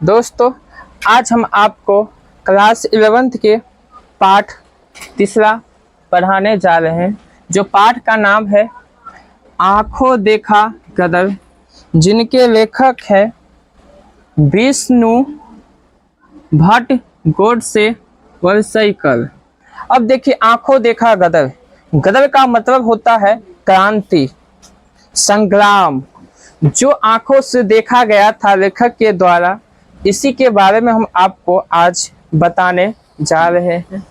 दोस्तों, आज हम आपको क्लास 11th के पाठ तीसरा पढ़ाने जा रहे हैं, जो पाठ का नाम है आँखों देखा गदर, जिनके लेखक है विष्णु भट्ट गोडसे वलसईकर। अब देखिए, आँखों देखा गदर, गदर का मतलब होता है क्रांति, संग्राम, जो आँखों से देखा गया था लेखक के द्वारा। इसी के बारे में हम आपको आज बताने जा रहे हैं।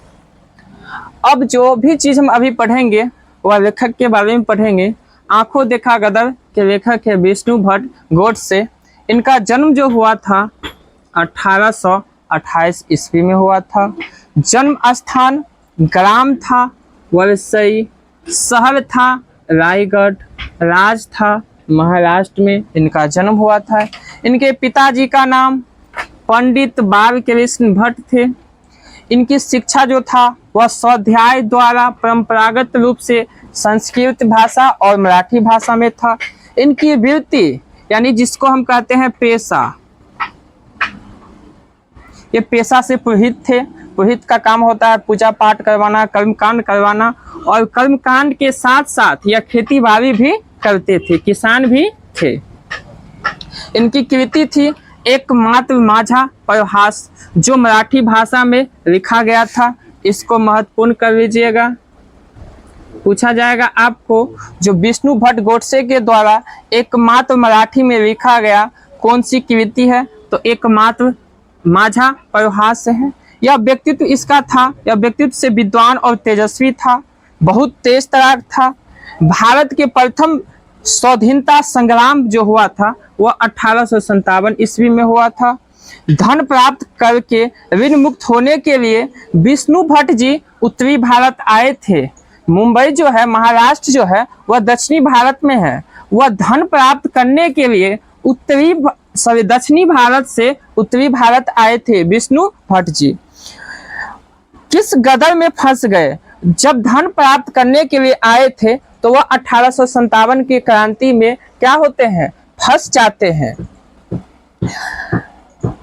अब जो भी चीज़ हम अभी पढ़ेंगे वह लेखक के बारे में पढ़ेंगे। आँखों देखा गदर के लेखक है विष्णु भट्ट गोडसे। इनका जन्म जो हुआ था 1828 ईस्वी में हुआ था। जन्म स्थान ग्राम था वलसई, शहर था रायगढ़, राज्य था महाराष्ट्र में इनका जन्म हुआ था। इनके पिताजी का नाम पंडित बालकृष्ण भट्ट थे। इनकी शिक्षा जो था वह स्वाध्याय द्वारा परंपरागत रूप से संस्कृत भाषा और मराठी भाषा में था। इनकी वृत्ति यानी जिसको हम कहते हैं पेशा, ये पेशा से पुरोहित थे। पुरोहित का काम होता है पूजा पाठ करवाना, कर्मकांड करवाना, और कर्मकांड के साथ साथ यह खेती बाड़ी भी करते थे, किसान भी थे। इनकी कृति थी एकमात्र माझा प्रहास, जो मराठी भाषा में लिखा गया था। इसको महत्वपूर्ण कर लीजिएगा, पूछा जाएगा आपको, जो विष्णु भट्ट गोडसे के द्वारा एकमात्र मराठी में लिखा गया कौन सी कृति है, तो एकमात्र माझा प्रहास है। यह व्यक्तित्व इसका था, यह व्यक्तित्व से विद्वान और तेजस्वी था, बहुत तेज तरार था। भारत के प्रथम स्वाधीनता संग्राम जो हुआ था वह 1857 ईस्वी में हुआ था। धन प्राप्त करके ऋण मुक्त होने के लिए विष्णु भट्ट जी उत्तरी भारत आए थे। मुंबई जो है, महाराष्ट्र जो है, वह दक्षिणी भारत में है। वह धन प्राप्त करने के लिए दक्षिणी भारत से उत्तरी भारत आए थे विष्णु भट्ट जी। किस गदर में फंस गए? जब धन प्राप्त करने के लिए आए थे तो वह 1857 की क्रांति में क्या होते हैं, फंस जाते हैं।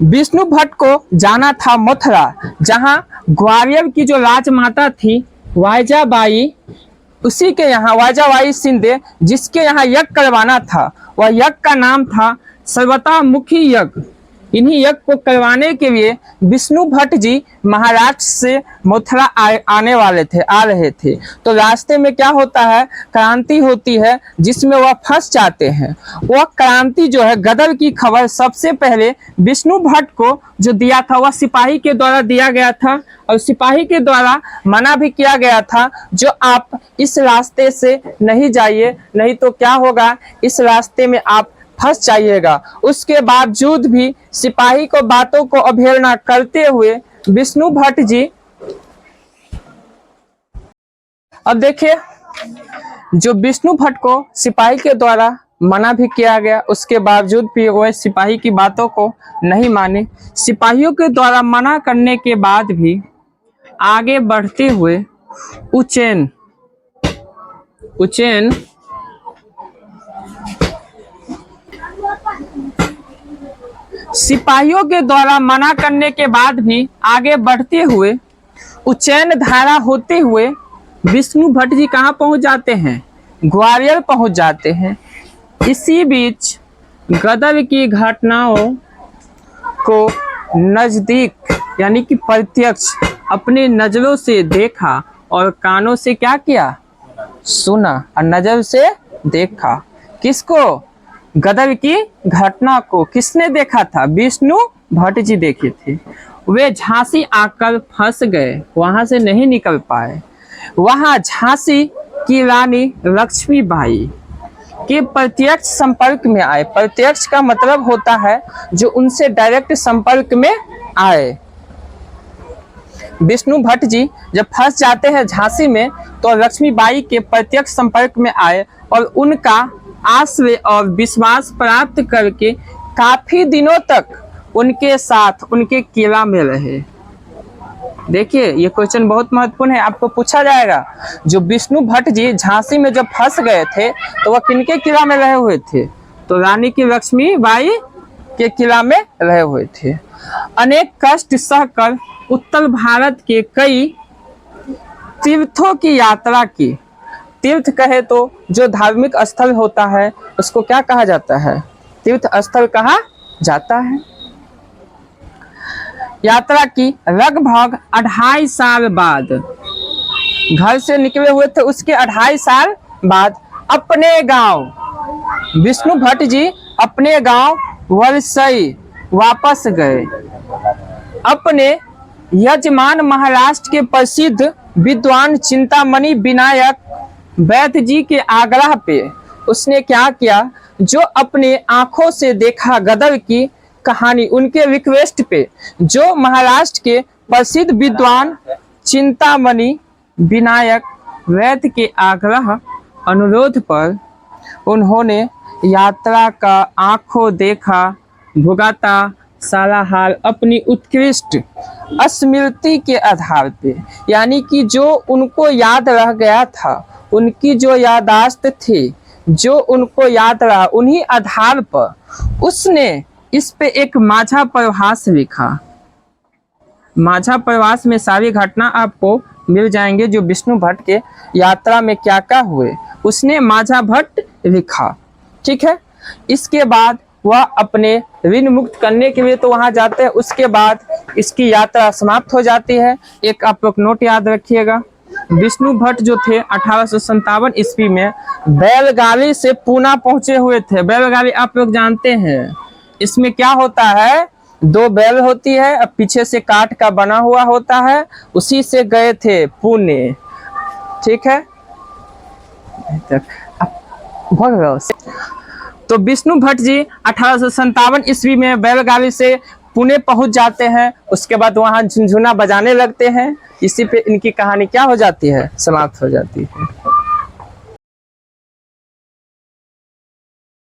विष्णु भट्ट को जाना था मथुरा, जहां ग्वालियर की जो राजमाता थी वाइजाबाई, उसी के यहाँ वाइजाबाई शिंदे, जिसके यहाँ यज्ञ करवाना था, वह यज्ञ का नाम था सर्वतामुखी यज्ञ। इन्हीं यज्ञ को करवाने के लिए विष्णु भट्ट जी महाराष्ट्र से मथुरा आ रहे थे। तो रास्ते में क्या होता है, क्रांति होती है जिसमें वह फंस जाते हैं। वह क्रांति जो है, गदर की खबर सबसे पहले विष्णु भट्ट को जो दिया था वह सिपाही के द्वारा दिया गया था, और सिपाही के द्वारा मना भी किया गया था, जो आप इस रास्ते से नहीं जाइए, नहीं तो क्या होगा, इस रास्ते में आप फंस जाइएगा। उसके बावजूद भी सिपाही को बातों को अवहेलना करते हुए विष्णु भट्ट जी, अब देखिए, जो विष्णु भट्ट को सिपाही के द्वारा मना भी किया गया, उसके बावजूद भी वह सिपाही की बातों को नहीं माने। सिपाहियों के द्वारा मना करने के बाद भी आगे बढ़ते हुए उज्जैन सिपाहियों के द्वारा मना करने के बाद भी आगे बढ़ते हुए उज्जैन धारा होते हुए विष्णु भट्ट जी कहाँ पहुंच जाते हैं, ग्वालियर पहुंच जाते हैं। इसी बीच गदर की घटनाओं को नजदीक यानी कि प्रत्यक्ष अपनी नजरों से देखा और कानों से क्या किया, सुना, और नजर से देखा। किसको? गदर की घटना को किसने देखा था? विष्णु भट्ट जी देखे थे। वे झांसी आकर फंस गए, वहां से नहीं निकल पाए। वहां झांसी की रानी लक्ष्मीबाई के प्रत्यक्ष संपर्क में आए। प्रत्यक्ष का मतलब होता है जो उनसे डायरेक्ट संपर्क में आए। विष्णु भट्ट जी जब फंस जाते हैं झांसी में, तो लक्ष्मीबाई के प्रत्यक्ष संपर्क में आए और उनका आश्रय और विश्वास प्राप्त करके काफी दिनों तक उनके साथ उनके किला में रहे। देखिए, ये क्वेश्चन बहुत महत्वपूर्ण है, आपको पूछा जाएगा। जो विष्णु भट्ट जी झांसी में जब फंस गए थे तो वह किनके किला में रहे हुए थे? तो रानी की लक्ष्मीबाई के किला में रहे हुए थे। अनेक कष्ट सहकर उत्तर भारत के कई तीर्थों की यात्रा की। तीर्थ कहे तो जो धार्मिक स्थल होता है उसको क्या कहा जाता है? तीर्थ स्थल कहा जाता है। यात्रा की लगभग 2.5 साल बाद, घर से निकले हुए थे उसके 2.5 साल बाद अपने गांव, विष्णु भट्ट जी अपने गांव वरसई वापस गए। अपने यजमान महाराष्ट्र के प्रसिद्ध विद्वान चिंतामणि विनायक वैद्य जी के आग्रह पे उसने क्या किया, जो अपने आंखों से देखा गदर की कहानी, उनके रिक्वेस्ट पे, जो महाराष्ट्र के प्रसिद्ध विद्वान चिंतामणि विनायक वैद्य के आग्रह अनुरोध पर उन्होंने यात्रा का आंखों देखा भुगाता सारा हाल अपनी उत्कृष्ट स्मृति के आधार पे, यानी कि जो उनको याद रह गया था, उनकी जो यादाश्त थी, जो उनको याद रहा, उन्हीं आधार पर उसने इस पे एक माझा प्रवास लिखा। माझा प्रवास में सारी घटना आपको मिल जाएंगे जो विष्णु भट्ट के यात्रा में क्या क्या हुए, उसने माझा भट्ट लिखा। ठीक है, इसके बाद वह अपने ऋण मुक्त करने के लिए तो वहां जाते हैं। उसके बाद इसकी यात्रा समाप्त हो जाती है। एक आप लोग नोट याद रखिएगा, विष्णु भट्ट जो थे 1857 ईस्वी में बैलगाड़ी से पूना पहुंचे हुए थे। बैलगाड़ी आप लोग जानते हैं, इसमें क्या होता है, 2 बैल होती है और पीछे से काठ का बना हुआ होता है, उसी से गए थे पुणे। ठीक है, तो विष्णु भट्ट जी 1857 ईस्वी में बैलगाड़ी से पुणे पहुंच जाते हैं। उसके बाद वहां झुनझुना बजाने लगते हैं। इसी पे इनकी कहानी क्या हो जाती है, समाप्त हो जाती है।